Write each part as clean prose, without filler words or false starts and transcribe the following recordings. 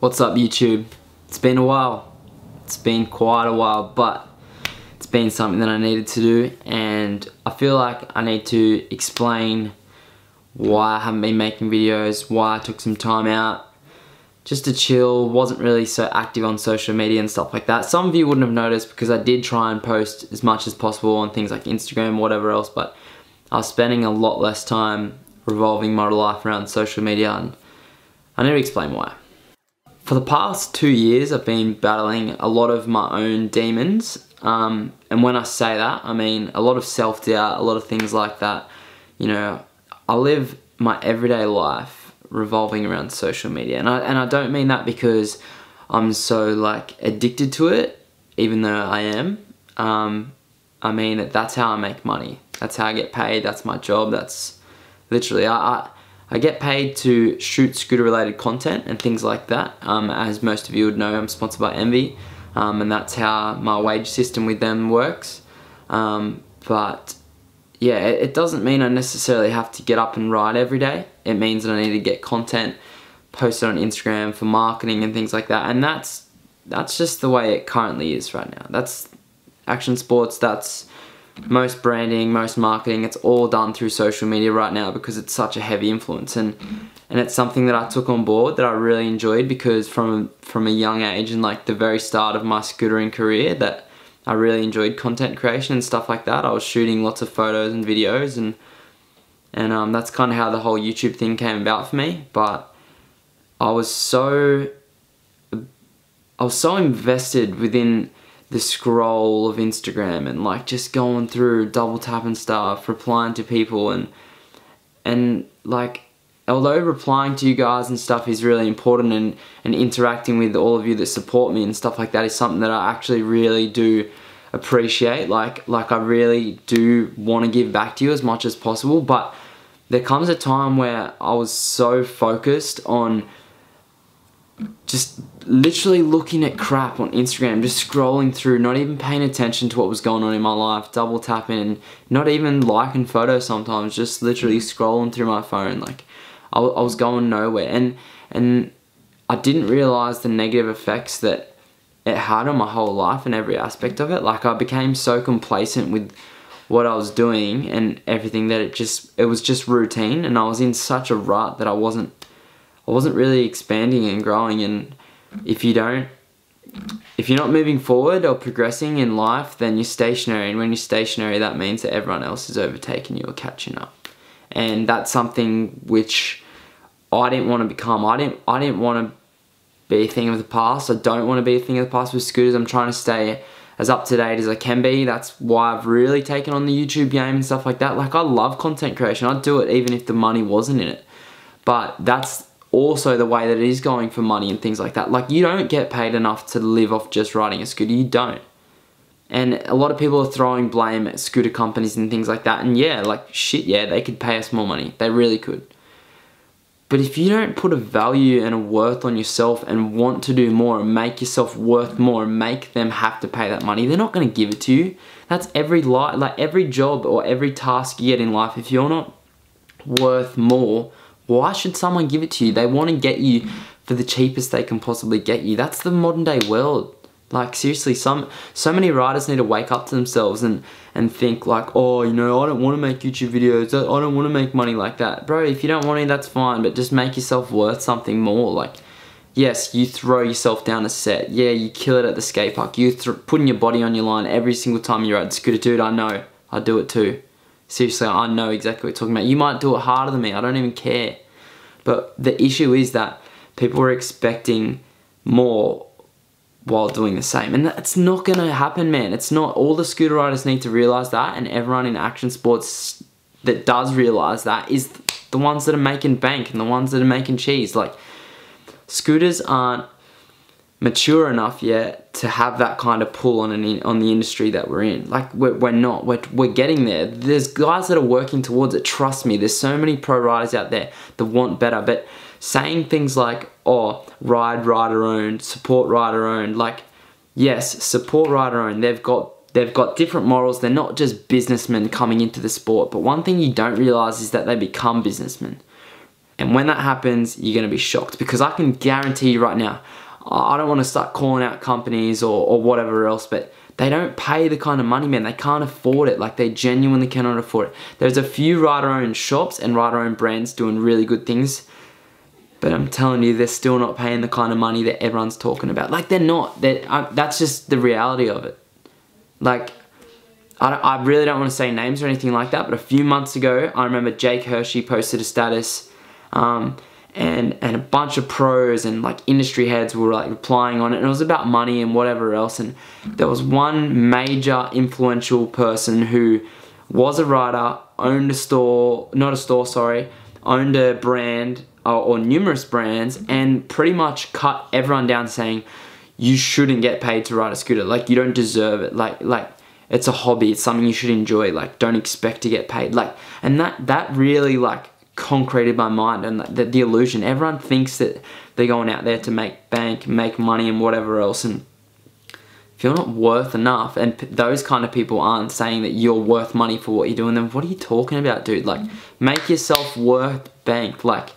What's up, YouTube? It's been a while. It's been quite a while, but it's been something that I needed to do, and I feel like I need to explain why I haven't been making videos, why I took some time out just to chill, wasn't really so active on social media and stuff like that. Some of you wouldn't have noticed because I did try and post as much as possible on things like Instagram, whatever else, but I was spending a lot less time revolving my life around social media, and I need to explain why. For the past 2 years, I've been battling a lot of my own demons, and when I say that, I mean a lot of self-doubt, a lot of things like that. You know, I live my everyday life revolving around social media, and I don't mean that because I'm so like addicted to it, even though I am. I mean that that's how I make money. That's how I get paid. That's my job. That's literally I get paid to shoot scooter related content and things like that. As most of you would know, I'm sponsored by Envy, and that's how my wage system with them works. But yeah, it doesn't mean I necessarily have to get up and ride every day. It means that I need to get content posted on Instagram for marketing and things like that, and that's just the way it currently is right now. That's action sports, that's most branding, most marketing, it's all done through social media right now because it's such a heavy influence, and it's something that I took on board that I really enjoyed, because from a young age and like the very start of my scootering career, that I really enjoyed content creation and stuff like that. I was shooting lots of photos and videos, and that's kind of how the whole YouTube thing came about for me. But I was so invested within the scroll of Instagram and like just going through, double tapping stuff, replying to people, and like, although replying to you guys and stuff is really important, and interacting with all of you that support me and stuff like that is something that I actually really do appreciate. Like I really do want to give back to you as much as possible, but there comes a time where I was so focused on just literally looking at crap on Instagram, just scrolling through, not even paying attention to what was going on in my life, double tapping, not even liking photos sometimes, just literally scrolling through my phone. Like I was going nowhere, and I didn't realize the negative effects that it had on my whole life and every aspect of it. Like I became so complacent with what I was doing and everything that it was just routine, and I was in such a rut that I wasn't really expanding and growing. And if you're not moving forward or progressing in life, then you're stationary, and when you're stationary, that means that everyone else is overtaking you or catching up. And that's something which I didn't want to become. I didn't want to be a thing of the past. I don't want to be a thing of the past with scooters. I'm trying to stay as up to date as I can be. That's why I've really taken on the YouTube game and stuff like that. Like I love content creation. I'd do it even if the money wasn't in it. But that's also the way that it is going for money and things like that. Like you don't get paid enough to live off just riding a scooter. You don't. And a lot of people are throwing blame at scooter companies and things like that. And yeah, like shit, yeah, they could pay us more money. They really could. But if you don't put a value and a worth on yourself and want to do more and make yourself worth more and make them have to pay that money, they're not going to give it to you. That's every job or every task you get in life. If you're not worth more, why should someone give it to you? They want to get you for the cheapest they can possibly get you. That's the modern day world. Like seriously, so many riders need to wake up to themselves and think like, oh, you know, I don't want to make YouTube videos. I don't want to make money like that. Bro, if you don't want to, that's fine, but just make yourself worth something more. Like, yes, you throw yourself down a set. Yeah, you kill it at the skate park. You putting your body on your line every single time you ride the scooter. Dude, I know. I do it too. Seriously, I know exactly what you're talking about. You might do it harder than me. I don't even care. But the issue is that people are expecting more while doing the same, and that's not gonna happen, man. It's not. All the scooter riders need to realize that, and everyone in action sports that does realize that is the ones that are making bank and the ones that are making cheese. Like, scooters aren't mature enough yet to have that kind of pull on the industry that we're in. Like, we're not. We're getting there. There's guys that are working towards it. Trust me. There's so many pro riders out there that want better, but saying things like, oh, ride rider owned, support rider owned, like, yes, support rider owned, they've got different morals. They're not just businessmen coming into the sport, but one thing you don't realize is that they become businessmen. And when that happens, you're gonna be shocked, because I can guarantee you right now, I don't want to start calling out companies or whatever else, but they don't pay the kind of money, man. They can't afford it. Like, they genuinely cannot afford it. There's a few writer-owned shops and writer-owned brands doing really good things, but I'm telling you, they're still not paying the kind of money that everyone's talking about. Like, they're not. That's just the reality of it. Like, I really don't want to say names or anything like that, but a few months ago, I remember Jake Hershey posted a status, and a bunch of pros and like industry heads were like replying on it, and it was about money and whatever else. And there was one major influential person who was a writer, owned a store, owned a brand or numerous brands, and pretty much cut everyone down, saying you shouldn't get paid to ride a scooter. Like, you don't deserve it. Like it's a hobby. It's something you should enjoy. Like, don't expect to get paid. Like, and that really like concreted my mind, and the illusion. Everyone thinks that they're going out there to make bank, make money and whatever else, and if you're not worth enough, and those kind of people aren't saying that you're worth money for what you're doing, then what are you talking about, dude? Like, make yourself worth bank. Like,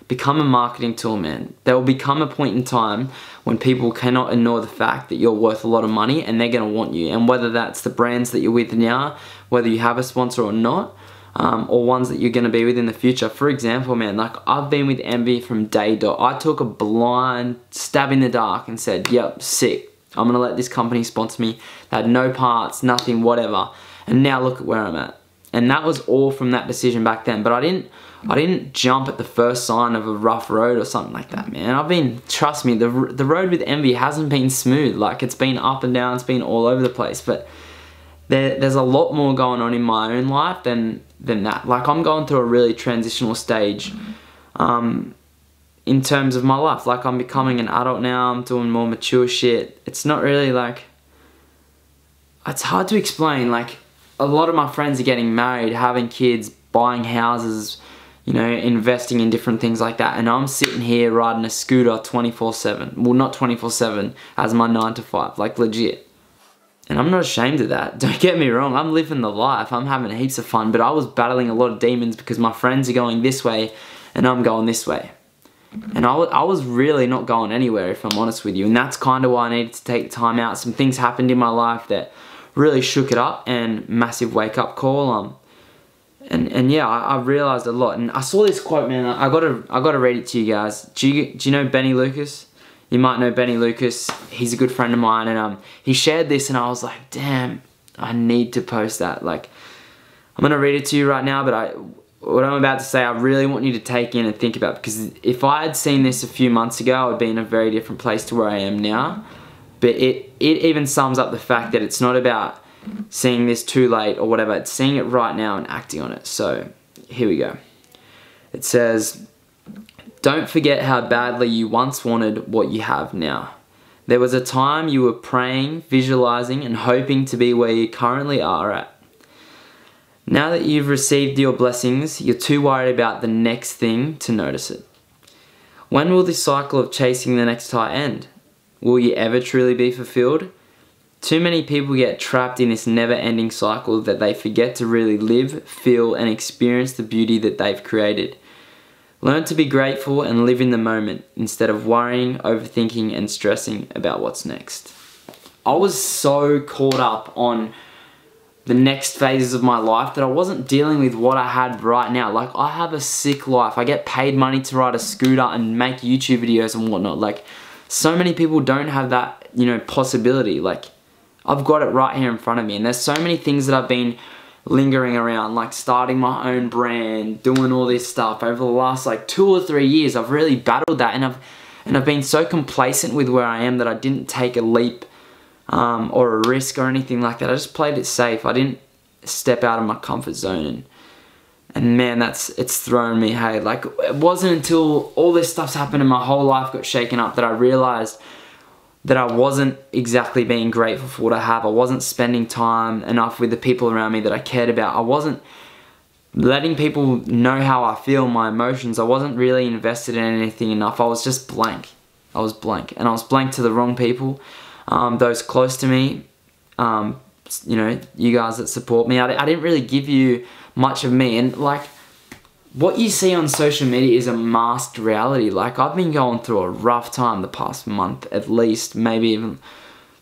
become a marketing tool, man. There will become a point in time when people cannot ignore the fact that you're worth a lot of money, and they're going to want you. And whether that's the brands that you're with now, whether you have a sponsor or not, or ones that you're going to be with in the future. For example, man, like, I've been with Envy from day dot. I took a blind stab in the dark and said, yep, sick. I'm going to let this company sponsor me. They had no parts, nothing, whatever. And now look at where I'm at. And that was all from that decision back then. But I didn't jump at the first sign of a rough road or something like that, man. Trust me, the road with Envy hasn't been smooth. Like, it's been up and down, it's been all over the place. But there's a lot more going on in my own life than that. Like, I'm going through a really transitional stage in terms of my life. Like, I'm becoming an adult now, I'm doing more mature shit. It's not really like, it's hard to explain. Like, a lot of my friends are getting married, having kids, buying houses, you know, investing in different things like that, and I'm sitting here riding a scooter 24/7. Well, not 24/7, as my 9 to 5, like, legit. And I'm not ashamed of that. Don't get me wrong, I'm living the life, I'm having heaps of fun, but I was battling a lot of demons because my friends are going this way and I'm going this way. And I was really not going anywhere, if I'm honest with you, and that's kind of why I needed to take time out. Some things happened in my life that really shook it up, and massive wake up call. And yeah, I realized a lot. And I saw this quote, man, I gotta read it to you guys. Do you know Benny Lucas? You might know Benny Lucas. He's a good friend of mine, and he shared this, and I was like, damn, I need to post that. Like, I'm gonna read it to you right now, but what I'm about to say, I really want you to take in and think about, because if I had seen this a few months ago, I would be in a very different place to where I am now. But it even sums up the fact that it's not about seeing this too late or whatever, it's seeing it right now and acting on it. So here we go. It says, don't forget how badly you once wanted what you have now. There was a time you were praying, visualizing, and hoping to be where you currently are at. Now that you've received your blessings, you're too worried about the next thing to notice it. When will this cycle of chasing the next high end? Will you ever truly be fulfilled? Too many people get trapped in this never-ending cycle that they forget to really live, feel, and experience the beauty that they've created. Learn to be grateful and live in the moment instead of worrying, overthinking, and stressing about what's next. I was so caught up on the next phases of my life that I wasn't dealing with what I had right now. Like, I have a sick life. I get paid money to ride a scooter and make YouTube videos and whatnot. Like, so many people don't have that, you know, possibility. Like, I've got it right here in front of me, and there's so many things that I've been lingering around, like starting my own brand, doing all this stuff over the last like 2 or 3 years. I've really battled that, and I've been so complacent with where I am that I didn't take a leap or a risk or anything like that. I just played it safe. I didn't step out of my comfort zone, and man, it's thrown me, hey. Like, it wasn't until all this stuff's happened and my whole life got shaken up that I realized that I wasn't exactly being grateful for what I have. I wasn't spending time enough with the people around me that I cared about. I wasn't letting people know how I feel, my emotions. I wasn't really invested in anything enough. I was just blank. I was blank. And I was blank to the wrong people. Those close to me, you know, you guys that support me. I didn't really give you much of me. And like, what you see on social media is a masked reality. Like, I've been going through a rough time the past month, at least, maybe even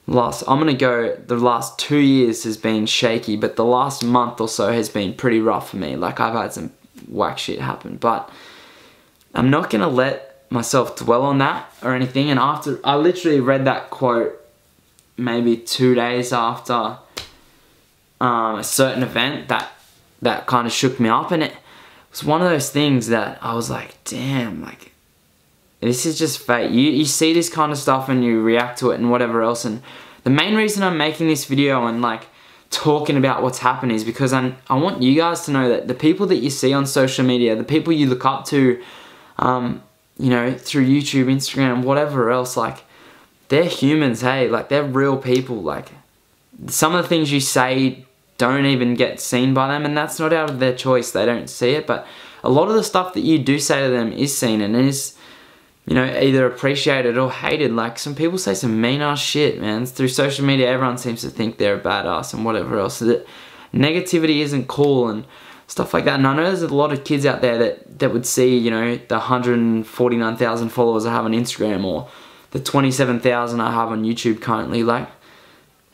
the last 2 years has been shaky, but the last month or so has been pretty rough for me. Like, I've had some whack shit happen, but I'm not gonna let myself dwell on that or anything. And after, I literally read that quote maybe 2 days after a certain event that kind of shook me up, and it was one of those things that I was like, damn, like, this is just fate. You see this kind of stuff and you react to it and whatever else. And the main reason I'm making this video and like talking about what's happened is because I want you guys to know that the people that you see on social media, the people you look up to, you know, through YouTube, Instagram, whatever else, like, they're humans, hey, like, they're real people. Like, some of the things you say don't even get seen by them, and that's not out of their choice, they don't see it, but a lot of the stuff that you do say to them is seen and is, you know, either appreciated or hated. Like, some people say some mean ass shit, man. Through social media, everyone seems to think they're a badass and whatever else. That negativity isn't cool and stuff like that. And I know there's a lot of kids out there that would see, you know, the 149,000 followers I have on Instagram or the 27,000 I have on YouTube currently. Like,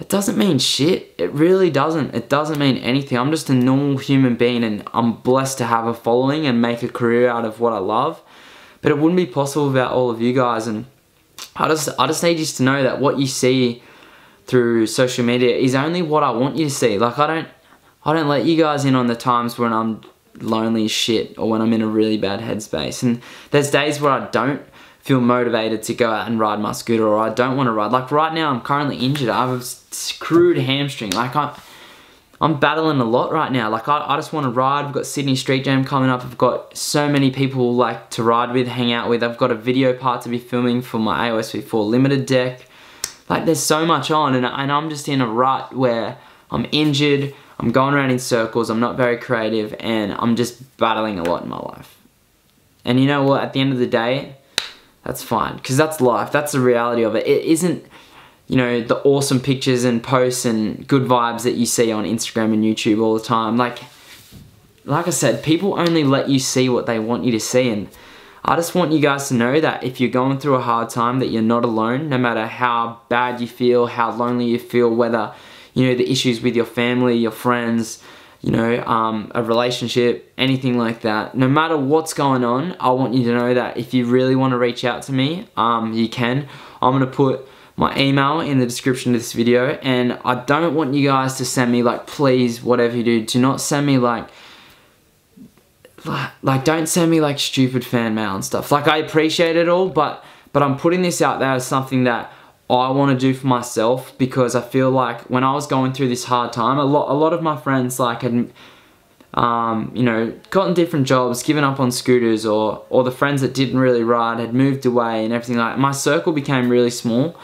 it doesn't mean shit. It really doesn't. It doesn't mean anything. I'm just a normal human being, and I'm blessed to have a following and make a career out of what I love. But it wouldn't be possible without all of you guys. And I just need you to know that what you see through social media is only what I want you to see. Like, I don't let you guys in on the times when I'm lonely as shit or when I'm in a really bad headspace. And there's days where I don't feel motivated to go out and ride my scooter, or I don't want to ride. Like, right now I'm currently injured. I have a screwed hamstring. Like, I'm battling a lot right now. Like, I just want to ride. We've got Sydney Street Jam coming up. I've got so many people like to ride with, hang out with. I've got a video part to be filming for my AOSV4 limited deck. Like, there's so much on, and I'm just in a rut where I'm injured, I'm going around in circles, I'm not very creative, and I'm just battling a lot in my life. And you know what, at the end of the day, that's fine, because that's life, that's the reality of it. It isn't, you know, the awesome pictures and posts and good vibes that you see on Instagram and YouTube all the time. Like I said, people only let you see what they want you to see, and I just want you guys to know that if you're going through a hard time, that you're not alone, no matter how bad you feel, how lonely you feel, whether, you know, the issues with your family, your friends, you know, a relationship, anything like that. No matter what's going on, I want you to know that if you really want to reach out to me, you can. I'm going to put my email in the description of this video, and I don't want you guys to send me, like, please, whatever you do not send me like don't send me like stupid fan mail and stuff. Like, I appreciate it all, but I'm putting this out there as something that I want to do for myself, because I feel like when I was going through this hard time, a lot of my friends, like, had, you know, gotten different jobs, given up on scooters, or the friends that didn't really ride had moved away and everything like that. My circle became really small,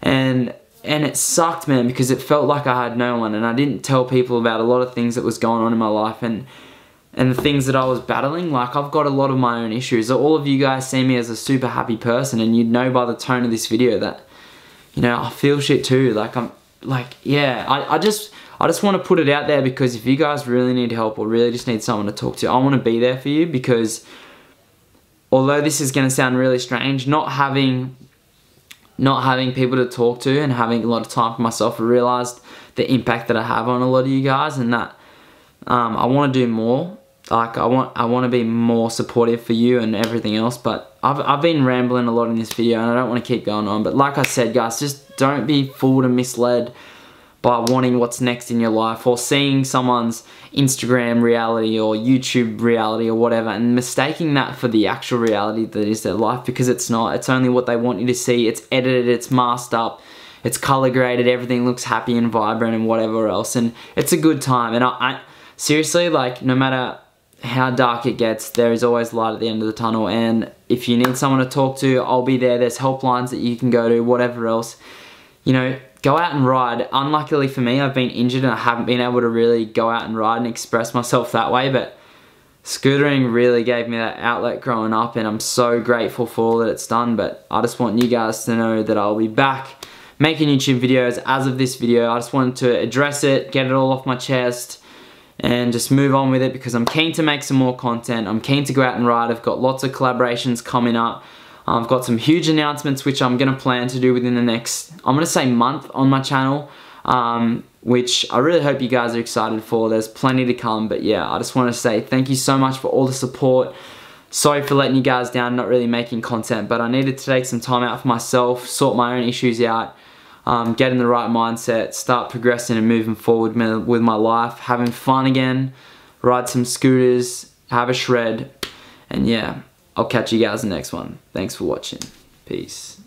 and it sucked, man, because it felt like I had no one, and I didn't tell people about a lot of things that was going on in my life, and the things that I was battling. Like, I've got a lot of my own issues. All of you guys see me as a super happy person, and you'd know by the tone of this video that, you know, I feel shit too. Like, yeah, I just want to put it out there, because if you guys really need help or really just need someone to talk to, I want to be there for you, because although this is going to sound really strange, not having people to talk to and having a lot of time for myself, I realized the impact that I have on a lot of you guys, and that I want to do more. Like, I want to be more supportive for you and everything else. But I've been rambling a lot in this video, and I don't want to keep going on. But like I said, guys, just don't be fooled and misled by wanting what's next in your life, or seeing someone's Instagram reality or YouTube reality or whatever, and mistaking that for the actual reality that is their life, because it's not. It's only what they want you to see. It's edited, it's masked up, it's color graded, everything looks happy and vibrant and whatever else, and it's a good time. And I seriously, like, no matter how dark it gets, there is always light at the end of the tunnel. And if you need someone to talk to, I'll be there. There's helplines that you can go to, whatever else. You know, go out and ride. Unluckily for me, I've been injured and I haven't been able to really go out and ride and express myself that way, but scootering really gave me that outlet growing up, and I'm so grateful for all that it's done. But I just want you guys to know that I'll be back making YouTube videos as of this video. I just wanted to address it, get it all off my chest, and just move on with it, because I'm keen to make some more content. I'm keen to go out and ride. I've got lots of collaborations coming up. I've got some huge announcements which I'm going to plan to do within the next, I'm going to say, month on my channel, which I really hope you guys are excited for. There's plenty to come, but yeah, I just want to say thank you so much for all the support. Sorry for letting you guys down, not really making content, but I needed to take some time out for myself, sort my own issues out, get in the right mindset, start progressing and moving forward with my life, having fun again, ride some scooters, have a shred, and yeah, I'll catch you guys in the next one. Thanks for watching. Peace.